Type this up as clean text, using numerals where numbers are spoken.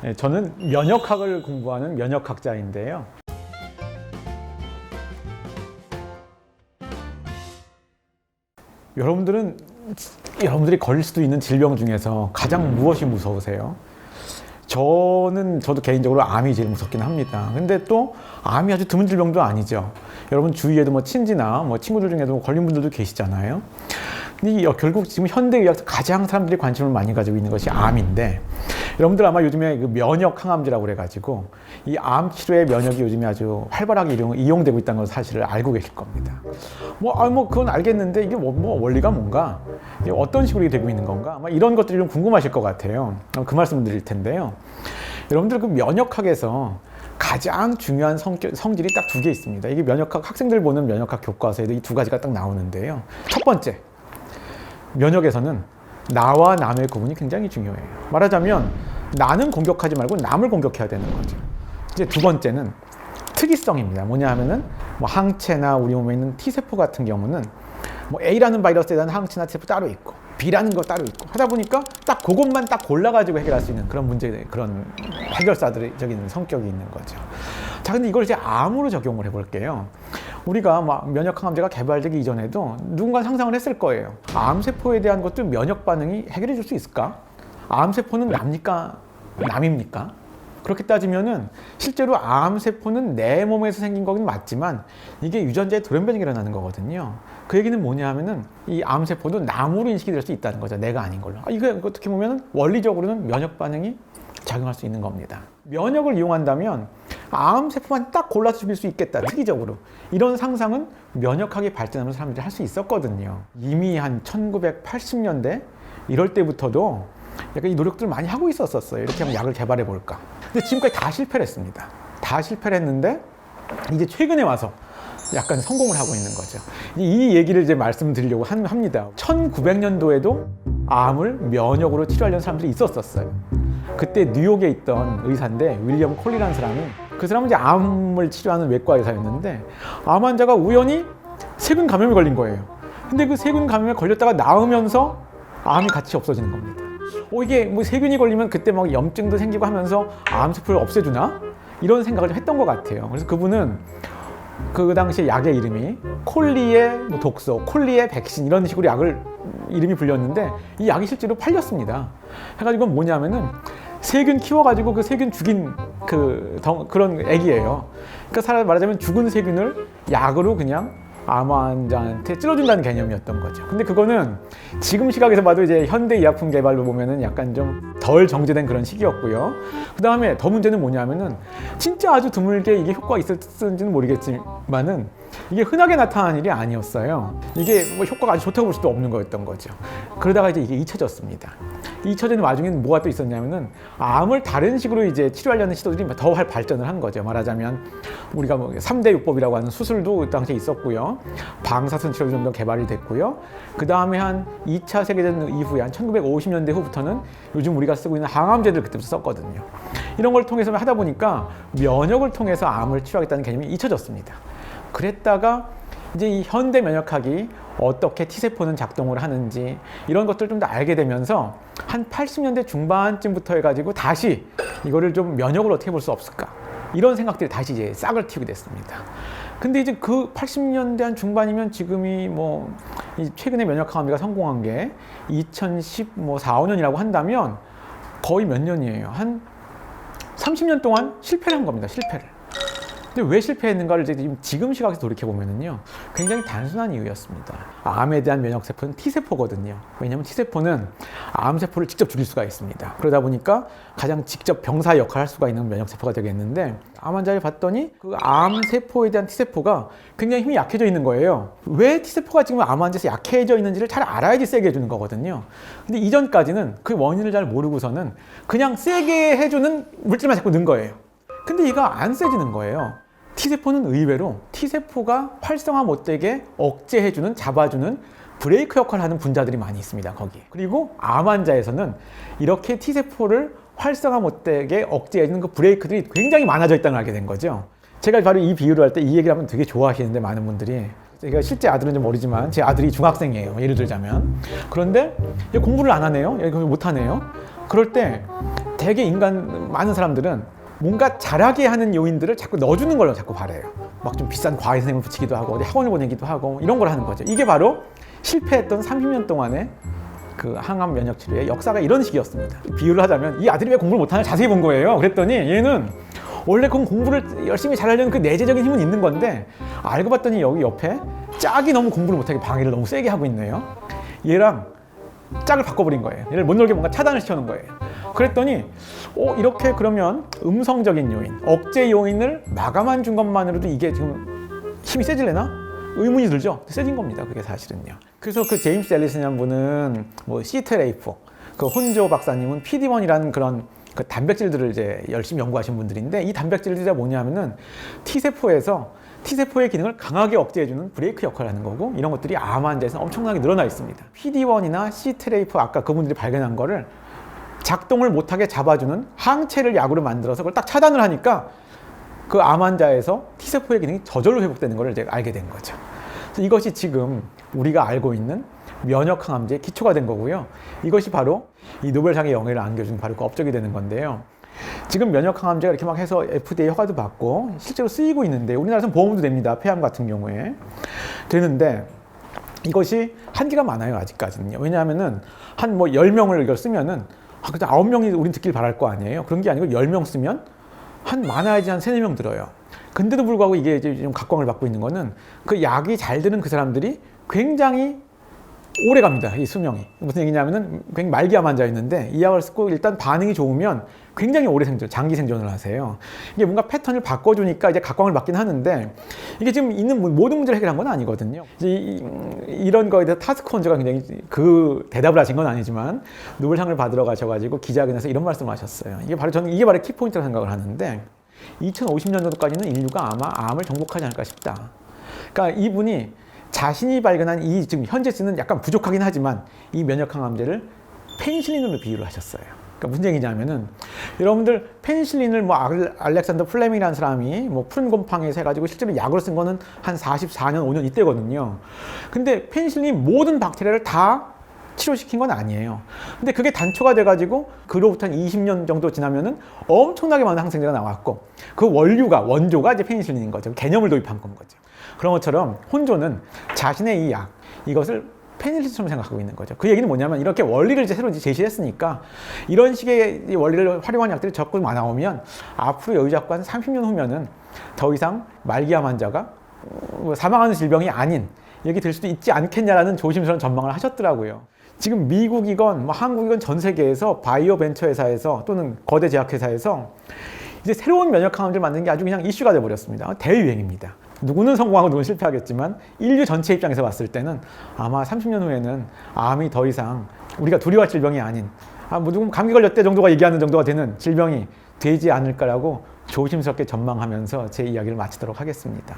네, 저는 면역학을 공부하는 면역학자인데요. 여러분들이 걸릴 수도 있는 질병 중에서 가장 무엇이 무서우세요? 저도 개인적으로 암이 제일 무섭긴 합니다. 근데 또 암이 아주 드문 질병도 아니죠. 여러분 주위에도 뭐 친지나 뭐 친구들 중에도 걸린 분들도 계시잖아요. 근데 결국 지금 현대의학에서 가장 사람들이 관심을 많이 가지고 있는 것이 암인데, 여러분들 아마 요즘에 그 면역 항암제라고 그래가지고 이 암 치료에 면역이 요즘에 아주 활발하게 이용되고 있다는 걸 사실을 알고 계실 겁니다. 그건 알겠는데 이게 원리가 뭔가, 이게 어떤 식으로 이게 되고 있는 건가, 아마 이런 것들이 좀 궁금하실 것 같아요. 그 말씀을 드릴 텐데요. 여러분들 그 면역학에서 가장 중요한 성질이 딱 두 개 있습니다. 이게 면역학 학생들 보는 면역학 교과서에도 이 두 가지가 딱 나오는데요. 첫 번째, 면역에서는 나와 남의 구분이 굉장히 중요해요. 말하자면 나는 공격하지 말고 남을 공격해야 되는 거죠. 이제 두 번째는 특이성입니다. 뭐냐 하면은 항체나 우리 몸에 있는 T세포 같은 경우는 A라는 바이러스에 대한 항체나 T세포 따로 있고 B라는 거 따로 있고 하다 보니까 딱 그것만 딱 골라가지고 해결할 수 있는 그런 그런 해결사들적인 성격이 있는 거죠. 자, 근데 이걸 이제 암으로 적용을 해볼게요. 우리가 면역 항암제가 개발되기 이전에도 누군가 상상을 했을 거예요. 암세포에 대한 것도 면역 반응이 해결해 줄 수 있을까? 암세포는 남입니까? 그렇게 따지면은 실제로 암세포는 내 몸에서 생긴 거긴 맞지만 이게 유전자의 돌연변이가 일어나는 거거든요. 그 얘기는 뭐냐 하면은 이 암세포도 남으로 인식이 될 수 있다는 거죠. 내가 아닌 걸로. 이게 어떻게 보면은 원리적으로는 면역 반응이 작용할 수 있는 겁니다. 면역을 이용한다면 암세포만 딱 골라서 죽일 수 있겠다, 특이적으로. 이런 상상은 면역학이 발전하면서 사람들이 할 수 있었거든요. 이미 한 1980년대 이럴 때부터도 약간 이 노력들을 많이 하고 있었어요. 이렇게 하면 약을 개발해 볼까. 근데 지금까지 다 실패를 했습니다. 다 실패를 했는데 이제 최근에 와서 약간 성공을 하고 있는 거죠. 이 얘기를 이제 말씀드리려고 합니다. 1900년도에도 암을 면역으로 치료하려는 사람들이 있었어요. 그때 뉴욕에 있던 의사인데 윌리엄 콜리라는 사람이, 그 사람은 이제 암을 치료하는 외과 의사였는데 암 환자가 우연히 세균 감염에 걸린 거예요. 근데 그 세균 감염에 걸렸다가 나으면서 암이 같이 없어지는 겁니다. 이게 세균이 걸리면 그때 염증도 생기고 하면서 암세포를 없애주나? 이런 생각을 했던 것 같아요. 그래서 그분은 그 당시에 약의 이름이 콜리의 독소, 콜리의 백신 이런 식으로 이름이 불렸는데 이 약이 실제로 팔렸습니다. 해가지고 뭐냐면은 세균 키워가지고 그 세균 죽인 그런 액이에요. 그러니까 말하자면 죽은 세균을 약으로 그냥 암 환자한테 찔러준다는 개념이었던 거죠. 근데 그거는 지금 시각에서 봐도 이제 현대 의약품 개발로 보면은 약간 좀 덜 정제된 그런 시기였고요. 그 다음에 더 문제는 뭐냐면은 진짜 아주 드물게 이게 효과가 있었는지는 모르겠지만은 이게 흔하게 나타나는 일이 아니었어요. 이게 효과가 아주 좋다고 볼 수도 없는 거였던 거죠. 그러다가 이제 이게 잊혀졌습니다. 잊혀지는 와중에는 뭐가 또 있었냐면은 암을 다른 식으로 이제 치료하려는 시도들이 더 발전을 한 거죠. 말하자면 우리가 3대 요법이라고 하는 수술도 그 당시에 있었고요. 방사선 치료도 좀 더 개발이 됐고요. 그 다음에 한 2차 세계대전 이후에 한 1950년대 후부터는 요즘 우리가 쓰고 있는 항암제들 그때부터 썼거든요. 이런 걸 통해서 하다 보니까 면역을 통해서 암을 치료하겠다는 개념이 잊혀졌습니다. 그랬다가 이제 이 현대 면역학이 어떻게 T세포는 작동을 하는지 이런 것들을 좀 더 알게 되면서 한 80년대 중반쯤부터 해가지고 다시 이거를 좀 면역을 어떻게 볼 수 없을까, 이런 생각들이 다시 이제 싹을 틔우게 됐습니다. 근데 이제 그 80년대 한 중반이면 지금이 최근에 면역항암제가 성공한 게 2014, 5년이라고 한다면 거의 몇 년이에요? 한 30년 동안 실패를 한 겁니다. 실패를. 근데 왜 실패했는가를 지금 시각에서 돌이켜보면요, 굉장히 단순한 이유였습니다. 암에 대한 면역세포는 T세포거든요. 왜냐하면 T세포는 암세포를 직접 죽일 수가 있습니다. 그러다 보니까 가장 직접 병사 역할을 할 수가 있는 면역세포가 되겠는데, 암 환자를 봤더니 그 암세포에 대한 T세포가 굉장히 힘이 약해져 있는 거예요. 왜 T세포가 지금 암 환자에서 약해져 있는지를 잘 알아야지 세게 해주는 거거든요. 근데 이전까지는 그 원인을 잘 모르고서는 그냥 세게 해주는 물질만 자꾸 넣은 거예요. 근데 얘가 안 세지는 거예요. T세포는 의외로 T세포가 활성화 못되게 억제해주는, 잡아주는 브레이크 역할을 하는 분자들이 많이 있습니다, 거기에. 그리고 암 환자에서는 이렇게 T세포를 활성화 못되게 억제해주는 그 브레이크들이 굉장히 많아져 있다는 걸 알게 된 거죠. 제가 바로 이 비유를 할 때 이 얘기를 하면 되게 좋아하시는데, 많은 분들이 제가 실제 아들은 좀 어리지만 제 아들이 중학생이에요. 예를 들자면. 그런데 공부를 안 하네요. 못 하네요. 그럴 때 되게 많은 사람들은 뭔가 잘하게 하는 요인들을 자꾸 넣어주는 걸 자꾸 바래요. 막 좀 비싼 과외 선생님을 붙이기도 하고 어디 학원을 보내기도 하고 이런 걸 하는 거죠. 이게 바로 실패했던 30년 동안의 그 항암 면역 치료의 역사가 이런 식이었습니다. 비유를 하자면 이 아들이 왜 공부를 못하나 자세히 본 거예요. 그랬더니 얘는 원래 그 공부를 열심히 잘하려는 그 내재적인 힘은 있는 건데 알고 봤더니 여기 옆에 짝이 너무 공부를 못하게 방해를 너무 세게 하고 있네요. 얘랑 짝을 바꿔버린 거예요. 얘를 못 놀게 뭔가 차단을 시켜놓은 거예요. 그랬더니 이렇게 그러면 음성적인 요인, 억제 요인을 마감해 준 것만으로도 이게 지금 힘이 세질래나? 의문이 들죠? 세진 겁니다. 그게 사실은요. 그래서 그 제임스 앨리슨이라는 분은 뭐 시트레이프, 그 혼조 박사님은 PD-1이라는 그런 그 단백질들을 이제 열심히 연구하신 분들인데 이 단백질들이 뭐냐면은 T세포의 기능을 강하게 억제해주는 브레이크 역할을 하는 거고 이런 것들이 암 환자에서 엄청나게 늘어나 있습니다. PD-1이나 시트레이프 아까 그분들이 발견한 거를 작동을 못하게 잡아주는 항체를 약으로 만들어서 그걸 딱 차단을 하니까 그 암 환자에서 T세포의 기능이 저절로 회복되는 걸 이제 알게 된 거죠. 그래서 이것이 지금 우리가 알고 있는 면역 항암제의 기초가 된 거고요. 이것이 바로 이 노벨상의 영예를 안겨준 바로 그 업적이 되는 건데요. 지금 면역 항암제가 이렇게 막 해서 FDA 허가도 받고 실제로 쓰이고 있는데 우리나라에서는 보험도 됩니다. 폐암 같은 경우에. 되는데 이것이 한계가 많아요. 아직까지는요. 왜냐하면은 한 10명을 이걸 쓰면은 그냥 9명이 우린 듣길 바랄 거 아니에요. 그런 게 아니고 10명 쓰면 많아야지 한 3-4명 들어요. 근데도 불구하고 이게 이제 좀 각광을 받고 있는 거는 그 약이 잘 드는 그 사람들이 굉장히 오래 갑니다. 이 수명이. 무슨 얘기냐면은 굉장히 말기암 환자였는데 이 약을 쓰고 일단 반응이 좋으면 굉장히 오래 장기 생존을 하세요. 이게 뭔가 패턴을 바꿔주니까 이제 각광을 받긴 하는데 이게 지금 있는 모든 문제를 해결한 건 아니거든요. 이런 거에 대해서 타스크 혼자가 굉장히 그 대답을 하신 건 아니지만 노벨상을 받으러 가셔가지고 기자회견에서 이런 말씀을 하셨어요. 저는 이게 바로 키포인트라고 생각을 하는데 2050년도까지는 인류가 아마 암을 정복하지 않을까 싶다. 그러니까 이분이 자신이 발견한 이 지금 현재 쓰는 약간 부족하긴 하지만 이 면역 항암제를 페니실린으로 비유를 하셨어요. 그러니까 무슨 얘기냐면은 여러분들 페니실린을 알렉산더 플레밍이라는 사람이 푸른 곰팡이에서 해가지고 실제로 약으로 쓴 거는 한 44년, 5년 이때거든요. 근데 페니실린이 모든 박테리아를 다 치료시킨 건 아니에요. 근데 그게 단초가 돼가지고 그로부터 한 20년 정도 지나면은 엄청나게 많은 항생제가 나왔고 그 원조가 이제 페니실린인 거죠. 개념을 도입한 건 거죠. 그런 것처럼 혼조는 자신의 이 약, 이것을 페니실린처럼 생각하고 있는 거죠. 그 얘기는 뭐냐면 이렇게 원리를 이제 새로 제시했으니까 이런 식의 원리를 활용한 약들이 자꾸 나오면 앞으로 여유자꾸 한 30년 후면은 더 이상 말기암 환자가 사망하는 질병이 아닌 얘기 될 수도 있지 않겠냐라는 조심스러운 전망을 하셨더라고요. 지금 미국이건 한국이건 전 세계에서 바이오 벤처 회사에서 또는 거대 제약회사에서 이제 새로운 면역 항암제를 만드는 게 아주 그냥 이슈가 돼버렸습니다. 대유행입니다. 누구는 성공하고 누구는 실패하겠지만 인류 전체 입장에서 봤을 때는 아마 30년 후에는 암이 더 이상 우리가 두려워할 질병이 아닌 누군 감기 걸렸대 정도가 얘기하는 정도가 되는 질병이 되지 않을까라고 조심스럽게 전망하면서 제 이야기를 마치도록 하겠습니다.